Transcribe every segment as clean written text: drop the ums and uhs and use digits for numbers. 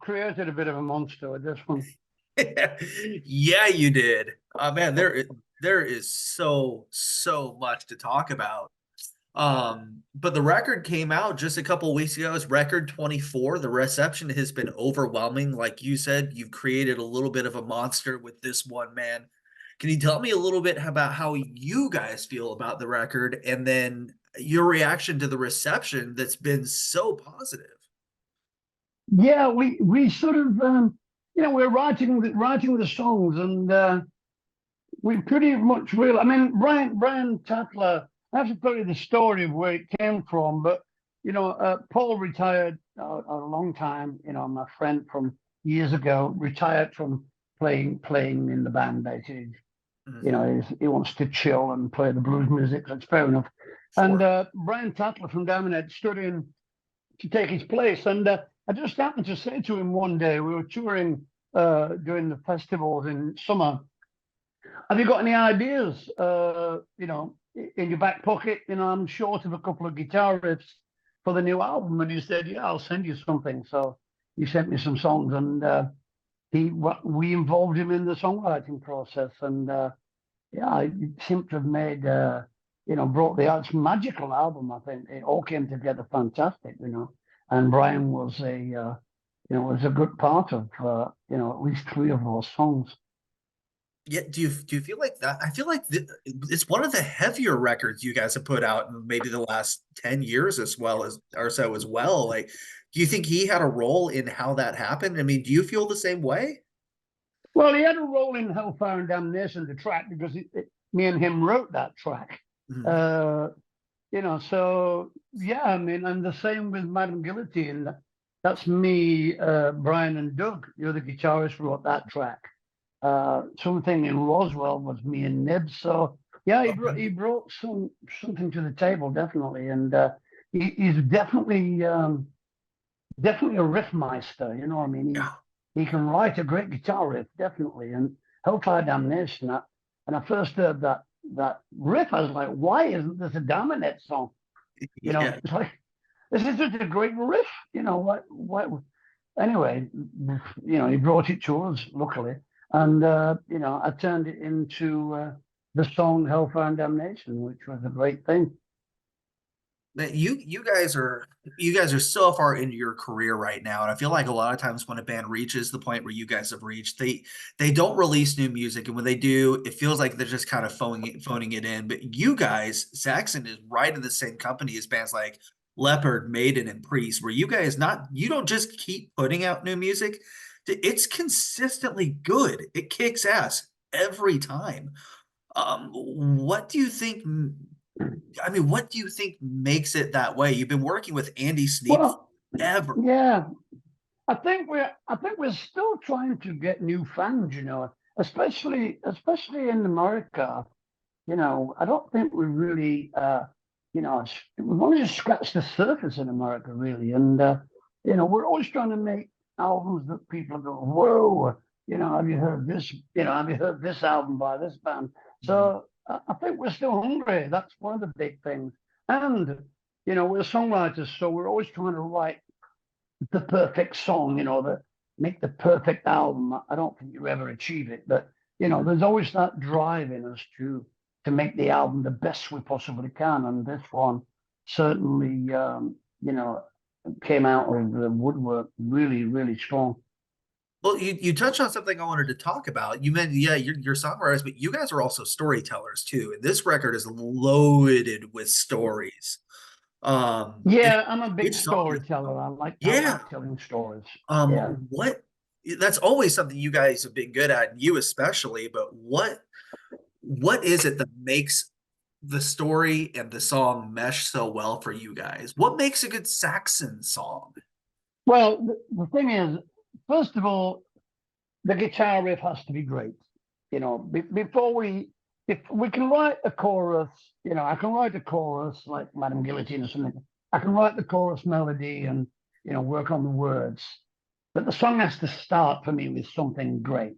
created a bit of a monster with this one. Yeah, you did. Man, there is so much to talk about. But the record came out just a couple weeks ago. It's record 24. The reception has been overwhelming. Like you said, you've created a little bit of a monster with this one, man. Can you tell me a little bit about how you guys feel about the record and then your reaction to the reception that's been so positive? Yeah, we sort of we're writing the songs, and we pretty much will. I mean, Brian Tatler. I have to tell you the story of where it came from, but Paul retired a long time. My friend from years ago retired from playing in the band. Basically, Mhm. he wants to chill and play the blues music. That's fair enough. And Sure. Brian Tatler from Damnation stood in to take his place. And I just happened to say to him one day, we were touring during the festivals in summer. Have you got any ideas, in your back pocket? I'm short of a couple of guitar riffs for the new album. And he said, yeah, I'll send you something. So he sent me some songs, and we involved him in the songwriting process. And yeah, it seemed to have made, brought the it's magical album. I think it all came together fantastic. And Brian was was a good part of, at least three of those songs. Yeah, do you feel like that? I feel like it's one of the heavier records you guys have put out in maybe the last 10 years as well as or so as well. Like, do you think he had a role in how that happened? I mean, do you feel the same way? Well, he had a role in Hellfire and Damnation, the track, because me and him wrote that track. Mhm. Uh, so yeah, I mean, and the same with Madame Guillotine. That's me, Brian, and Doug. The other guitarist wrote that track. Something in Roswell was me and Nibs. So yeah, he Okay. brought something to the table, definitely, and he's definitely a riff meister. You know what I mean? Yeah. He can write a great guitar riff, definitely. And Hellfire Damnation. And I first heard that riff, I was like, why isn't this a Dominate song? Yeah. It's like this is such a great riff. What? Anyway, he brought it to us, luckily, and I turned it into the song "Hellfire and Damnation," which was a great thing. Man, you guys are so far into your career right now, and I feel like a lot of times when a band reaches the point where you guys have reached, they don't release new music, and when they do, it feels like they're just kind of phoning it in. But you guys, Saxon is right in the same company as bands like Leopard, Maiden, and Priest, where you don't just keep putting out new music, it's consistently good. It kicks ass every time. What do you think? I mean, what do you think makes it that way? You've been working with Andy Sneap Well, forever. yeah, I think we're still trying to get new fans, especially in America. I don't think we really, we've only just scratched the surface in America, really. And, we're always trying to make albums that people go, whoa, have you heard this? Have you heard this album by this band? Mhm. So I think we're still hungry. That's one of the big things. And, we're songwriters, so we're always trying to write the perfect song, that make the perfect album. I don't think you ever achieve it, but there's always that drive in us to make the album the best we possibly can. And this one certainly, came out of the woodwork really, really strong. Well, you touched on something I wanted to talk about. You meant, yeah, you're songwriters, but you guys are also storytellers too. And this record is loaded with stories. And Yeah, I'm a big each song is, storyteller. I yeah. like telling stories. Yeah. What? That's always something you guys have been good at, and you especially. But what is it that makes the story and the song mesh so well for you guys? What makes a good Saxon song? Well, the thing is, first of all, the guitar riff has to be great. Before if we can write a chorus, I can write a chorus like Madame Guillotine or something. I can write the chorus melody and, work on the words. But the song has to start for me with something great.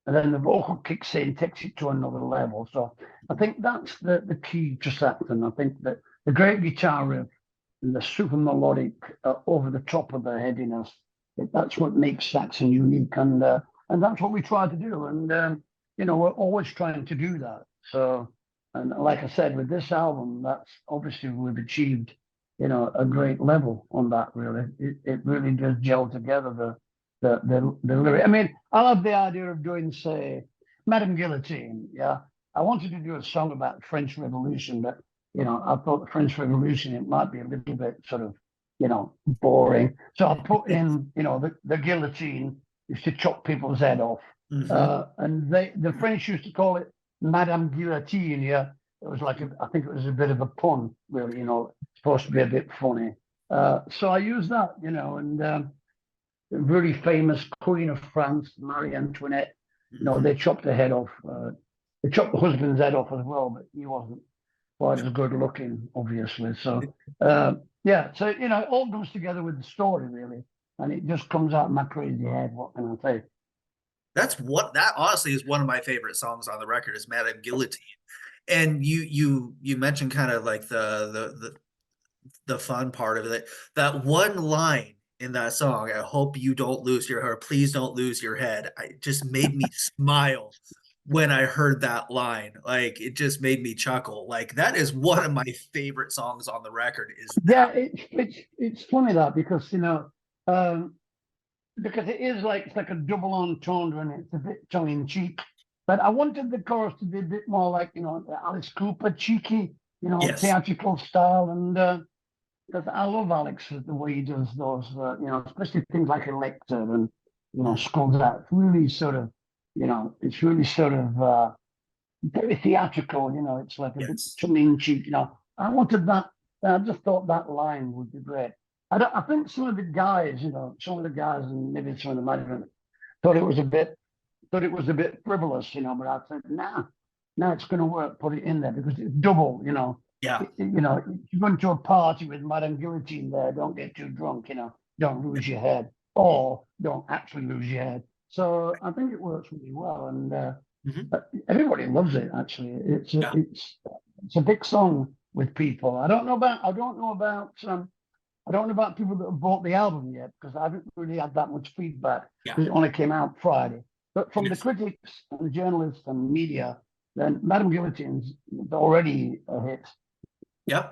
And then the vocal kicks in, takes it to another level. So I think that's the key to Saxon. I think that the great guitar riff and the super melodic over the top of the headiness That's what makes Saxon unique, and that's what we try to do. And we're always trying to do that. So, and like I said, with this album, that's obviously we've achieved, a great level on that. Really, it really does gel together the lyric. I mean, I love the idea of doing, say, Madame Guillotine. Yeah, I wanted to do a song about the French Revolution, but I thought the French Revolution, it might be a little bit sort of, boring. So I put in, the guillotine used to chop people's head off. And the French used to call it Madame Guillotine. Yeah, it was like I think it was a bit of a pun, really. Supposed to be a bit funny. So I used that, and the really famous Queen of France, Marie Antoinette. They chopped the head off. They chopped the husband's head off as well, but he wasn't quite as good looking, obviously. So yeah, so it all goes together with the story, really, and it just comes out of my crazy head. What can I say? That honestly is one of my favorite songs on the record is Madame Guillotine. And you mentioned kind of like the fun part of it. That one line in that song, I hope you don't lose your hair, please don't lose your head. It just made me smile when I heard that line. Like it just made me chuckle. Like that is one of my favorite songs on the record. Is Yeah, that it's funny that because because it's like a double entendre and it's a bit tongue in cheek. But I wanted the chorus to be a bit more like the Alice Cooper cheeky, yes. theatrical style, and because I love Alex the way he does those, especially things like Elector and Skulls Out. It's really sort of, it's really sort of very theatrical. It's like a bit Yes. tongue in cheek. I wanted that. I just thought that line would be great. I think some of the guys, and maybe some of the management thought it was a bit frivolous, but I said, nah, no, it's going to work. Put it in there because it's double, Yeah. If you're going to a party with Madame Guillotine there, don't get too drunk, don't lose your head, or don't actually lose your head. So I think it works really well, and everybody loves it. Actually, Yeah. it's a big song with people. I don't know about people that have bought the album yet because I haven't really had that much feedback Yeah. because it only came out Friday. But from the Yes. critics and journalists and media, then Madame Guillotine's already a hit. Yeah.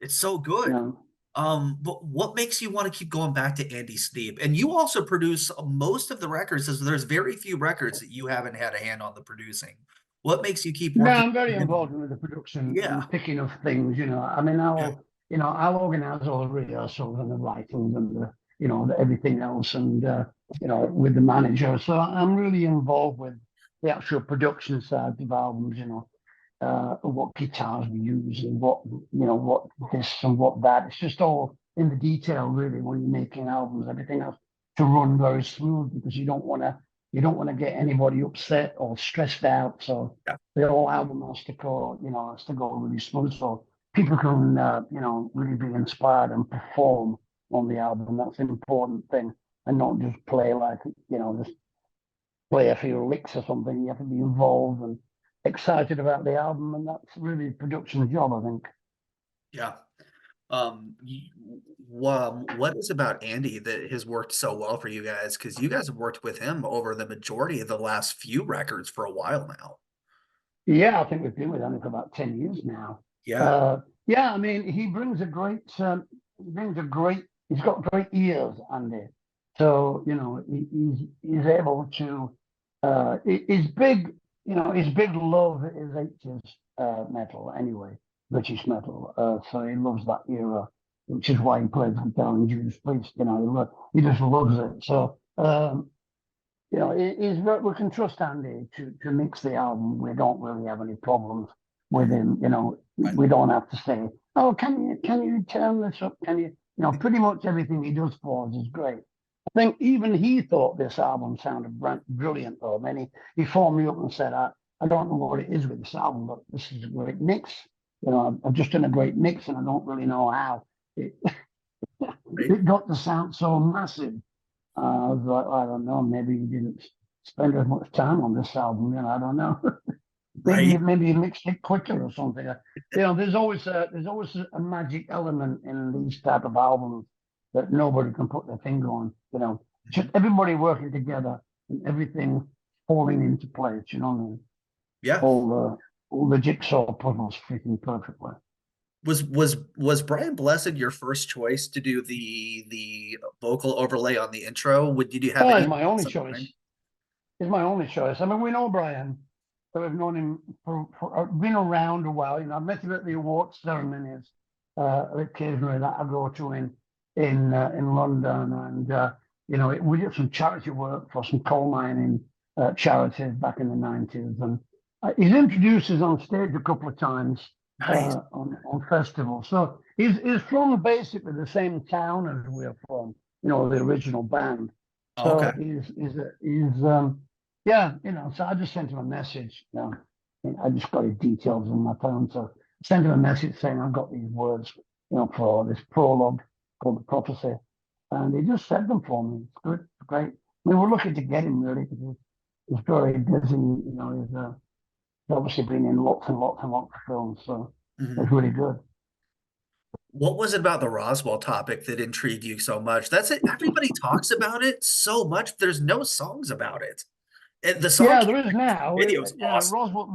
It's so good. You But what makes you want to keep going back to Andy Sneap? And you also produce most of the records, as there's very few records that you haven't had a hand on the producing. What makes you keep No, working I'm very with him? involved with the production Yeah. and picking of things. I mean, Yeah. I'll organize all the rehearsals and the writings and everything else, and with the manager. So I'm really involved with the actual production side of albums. What guitars we use and what this and what that. It's just all in the detail, really, when you're making albums. Everything else to run very smooth because you don't want to get anybody upset or stressed out. So Yeah. the whole album has to go really smooth. So people can really be inspired and perform on the album. That's an important thing, and not just play like just play a few licks or something. You have to be involved and excited about the album, and that's really production's job, I think. Yeah. What is about Andy that has worked so well for you guys? Because you guys have worked with him over the majority of the last few records for a while now. Yeah, I think we've been with Andy for about 10 years now. Yeah. Yeah, I mean, he's got great ears, Andy. So, he's able to, his big, his big love is 80s metal anyway, British metal. So he loves that era, which is why he plays guitar in Judas Priest. He just loves it. So, we can trust Andy to mix the album. We don't really have any problems with him. Right. We don't have to say, "Oh, can you turn this up? Can you?" Pretty much everything he does for us is great. I think even he thought this album sounded brilliant, though. I mean, he phoned me up and said, "I don't know what it is with this album, but this is a great mix. I've just done a great mix, and I don't really know how it Right. it got to sound so massive." I was like, I don't know, maybe you didn't spend as much time on this album, I don't know. maybe Right. maybe you mixed it quicker or something. There's always a magic element in these type of albums that nobody can put their finger on. just everybody working together and everything falling into place, you know what I mean? Yeah. All the jigsaw puzzles fitting perfectly. Was Brian Blessed your first choice to do the vocal overlay on the intro? Did you have Oh, any it's my only in choice. mind? It's my only choice. I mean, we know Brian, so we've known him for been around a while. You know, I've met him at the awards ceremonies, occasionally that I go to in London, and you know, we did some charity work for some coal mining charities back in the 90s, and he's introduced us on stage a couple of times Nice. on festivals. So he's from basically the same town as we're from, you know, the original band. Oh, okay. So he's yeah, you know, so I just sent him a message. You know, and I just got his details on my phone. So I sent him a message saying I've got these words, you know, for this prologue called The Prophecy. And he just said them for me. It's good, it's great. I mean, we're lucky to get him really because he's very busy. You know, he's obviously been in lots and lots and lots of films. So Mhm. it's really good. What was it about the Roswell topic that intrigued you so much? That's it. Everybody talks about it so much. There's no songs about it. And the song Yeah, there is now. video is Yeah, awesome. Roswell.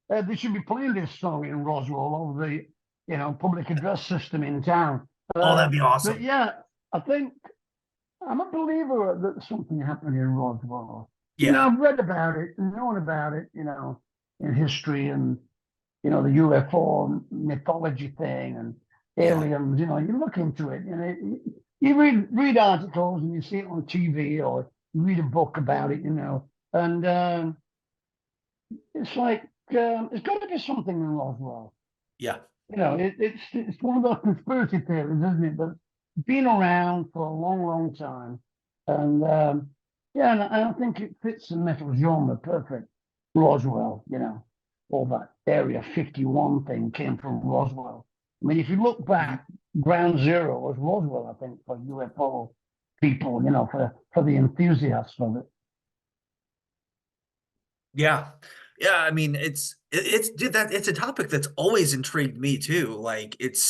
They should be playing this song in Roswell over the, you know, public address system in town. Oh, that'd be But awesome. yeah, I think I'm a believer that something happened in Roswell. You know, Yeah. I've read about it and known about it, you know, in history and, you know, the UFO mythology thing and Yeah. aliens. You know, you look into it, you know, you read articles and you see it on TV or you read a book about it, you know, and it's like there's got to be something in Roswell. Yeah. You know, it's one of those conspiracy theories, isn't it? That's been around for a long, long time, and yeah, and I think it fits the metal genre perfect. Roswell, you know, all that Area 51 thing came from Roswell. I mean, if you look Mhm. back, Ground Zero was Roswell, I think, for UFO people, you know, for the enthusiasts of it. Yeah. Yeah, I mean, it's dude, that it's a topic that's always intrigued me too. Like it's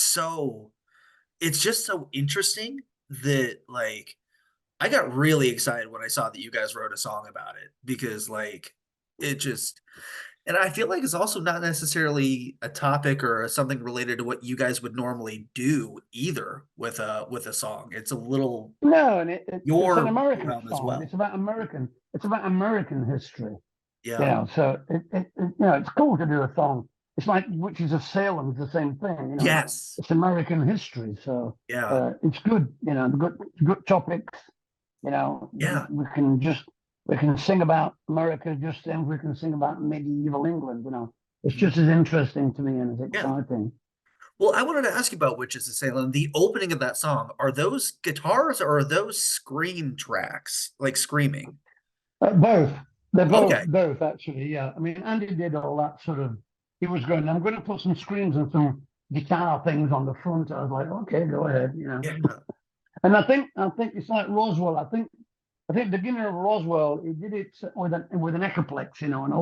just so interesting that like I got really excited when I saw that you guys wrote a song about it because like it just and I feel like it's also not necessarily a topic or something related to what you guys would normally do either with a song. It's a little No, and it's an your American realm as song. well. It's about American history. You Yeah. know, so you know, it's cool to do a song. It's like Witches of Salem's the same thing. You know, Yes. it's American history, so Yeah. it's good. You know, good topics. You know, Yeah. we can sing about America just as we can sing about medieval England. You know, it's Mhm. just as interesting to me and as Yeah. exciting. Well, I wanted to ask you about Witches of Salem. The opening of that song, are those guitars or are those scream tracks, like screaming? Both. They're Okay. both actually. Yeah. I mean, Andy did all that sort of. He was going. I'm going to put some screens and some guitar things on the front. I was like, okay, go ahead. You know. Yeah. And I think it's like Roswell. I think the beginning of Roswell, he did it with an Echoplex. You know, an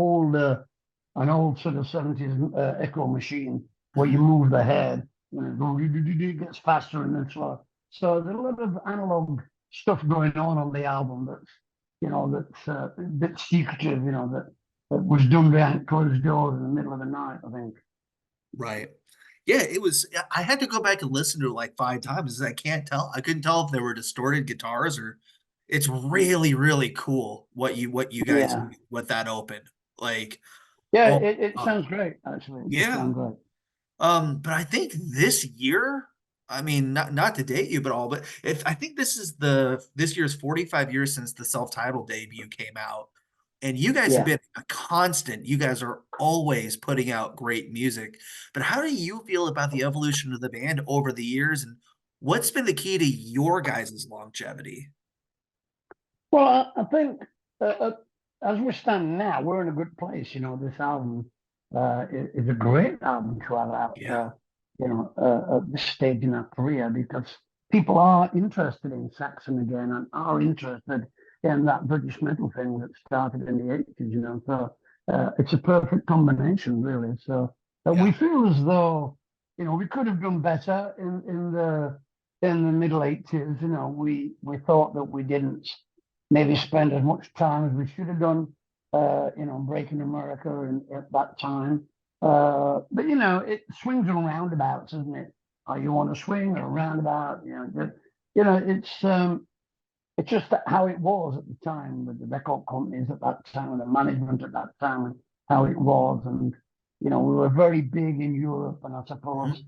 old sort of 70s echo machine where you Mhm. move the head. You know, it gets faster and then slower. So there's a lot of analog stuff going on the album that's, you know, that's a bit secretive, you know, that was done behind closed doors in the middle of the night, I think. Right. Yeah, it was I had to go back and listen to it like 5 times. I can't tell. I couldn't tell if there were distorted guitars or it's really, really cool what you guys Yeah. with that open. Like, Yeah, oh, it sounds great, actually. It does yeah. sound great. But I think this year, I mean, not to date you, but all, but if I think this year's 45 years since the self-titled debut came out, and you guys have Yeah. been a constant. You guys are always putting out great music. But how do you feel about the evolution of the band over the years, and what's been the key to your guys' longevity? Well, I think uh, uh, as we stand now, we're in a good place. You know, this album is a great album to have out, Yeah, you know, at this stage in our career because people are interested in Saxon again and are interested in that British metal thing that started in the 80s, you know. So it's a perfect combination, really. So we yeah, feel as though, you know, we could have done better in the middle 80s. You know, we thought that we didn't maybe spend as much time as we should have done, breaking America at that time. But it swings and roundabouts, isn't it? You want to swing or a roundabout? It's just that how it was at the time with the record companies at that time, and the management at that time, and how it was. And, we were very big in Europe, and I suppose,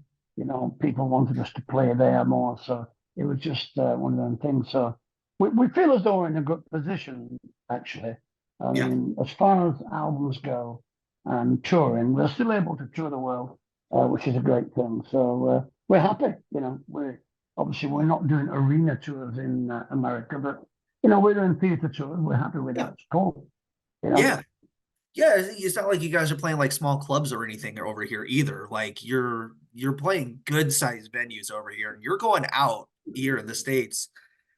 people wanted us to play there more. So it was just one of them things. So we feel as though we're in a good position, actually. I Yeah. mean, as far as albums go and touring, we're still able to tour the world, which is a great thing. So we're happy, we're not doing arena tours in America, but we're doing theater tours. We're happy with Yeah. that. It's cool. Yeah. Yeah, it's not like you guys are playing like small clubs or anything over here either. Like you're playing good sized venues over here. You're going out here in the States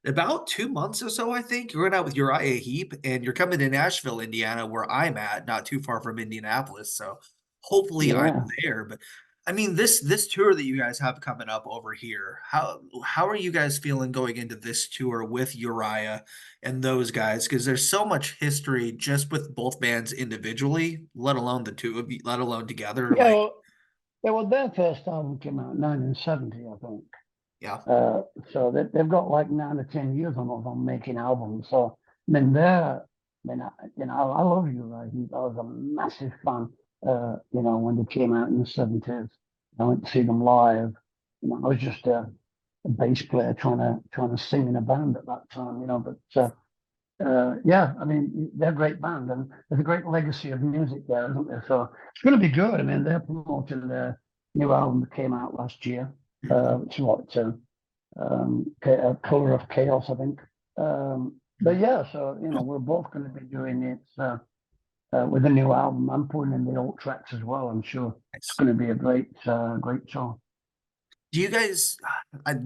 about 2 months or so, I think. You're going out with Uriah Heap and you're coming to Nashville, Indiana, where I'm at, not too far from Indianapolis. So hopefully I'm Yeah. there. But I mean, this tour that you guys have coming up over here, how are you guys feeling going into this tour with Uriah and those guys? Because there's so much history just with both bands individually, let alone the two of you, let alone together. Yeah. Like, Well, their first album came out in 1970, I think. yeah, Uh, so they've got like 9 or 10 years on us on making albums. So I mean, I love you, right? I was a massive fan. When they came out in the 70s, I went to see them live. I was just a bass player trying to sing in a band at that time. Yeah, I mean, they're a great band, and there's a great legacy of music there, isn't there? So it's going to be good. I mean, they're promoting their new album that came out last year. It's what Color of Chaos, I think. But yeah, so we're both going to be doing it with a new album. I'm putting in the old tracks as well. I'm sure it's nice. going to be a great song. Do you guys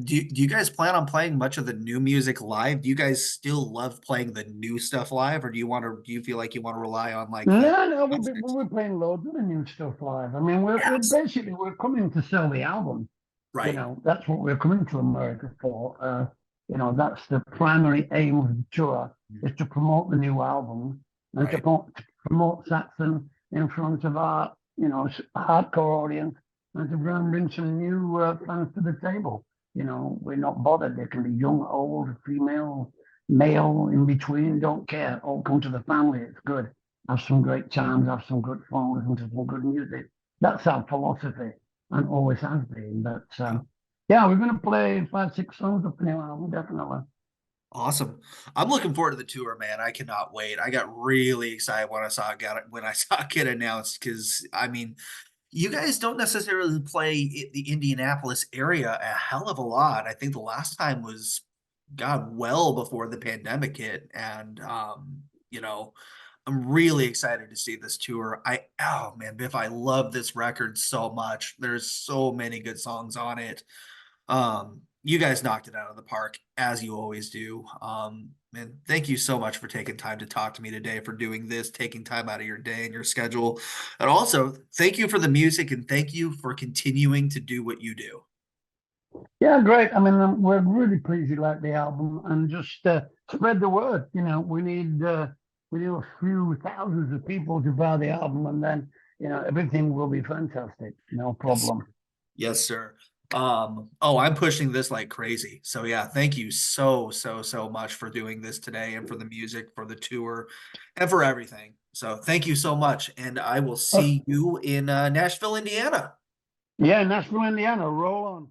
do you guys plan on playing much of the new music live? Do you guys still love playing the new stuff live, or do you feel like you want to rely on like the No, classics? we're playing loads of the new stuff live. I mean, Yes. we're coming to sell the album. Right. That's what we're coming to America for. That's the primary aim of the tour, is to promote the new album and Right. to promote Saxon in front of our, hardcore audience, and to bring some new fans to the table. We're not bothered. They can be young, old, female, male, in between, don't care. All come to the family. It's good. Have some great times, have some good fun, listen to some good music. That's our philosophy and always has been. But yeah, we're going to play 5, 6 songs up the new album, definitely. Awesome. I'm looking forward to the tour, man. I cannot wait. I got really excited when I saw it get announced because I mean, you guys don't necessarily play the Indianapolis area a hell of a lot. I think the last time was God well before the pandemic hit, and I'm really excited to see this tour. Oh man, Biff, I love this record so much. There's so many good songs on it. You guys knocked it out of the park as you always do. And thank you so much for taking time to talk to me today, for doing this, taking time out of your day and your schedule. And also, thank you for the music and thank you for continuing to do what you do. Yeah, great. I mean, we're really pleased you like the album, and just spread the word. We need a few thousands of people to buy the album, and then everything will be fantastic. No Yes. problem. Yes, sir. Oh, I'm pushing this like crazy. So yeah, thank you so much for doing this today and for the music, for the tour, and for everything. So thank you so much. And I will Oh, see you in Nashville, Indiana. yeah, Nashville, Indiana. Roll on.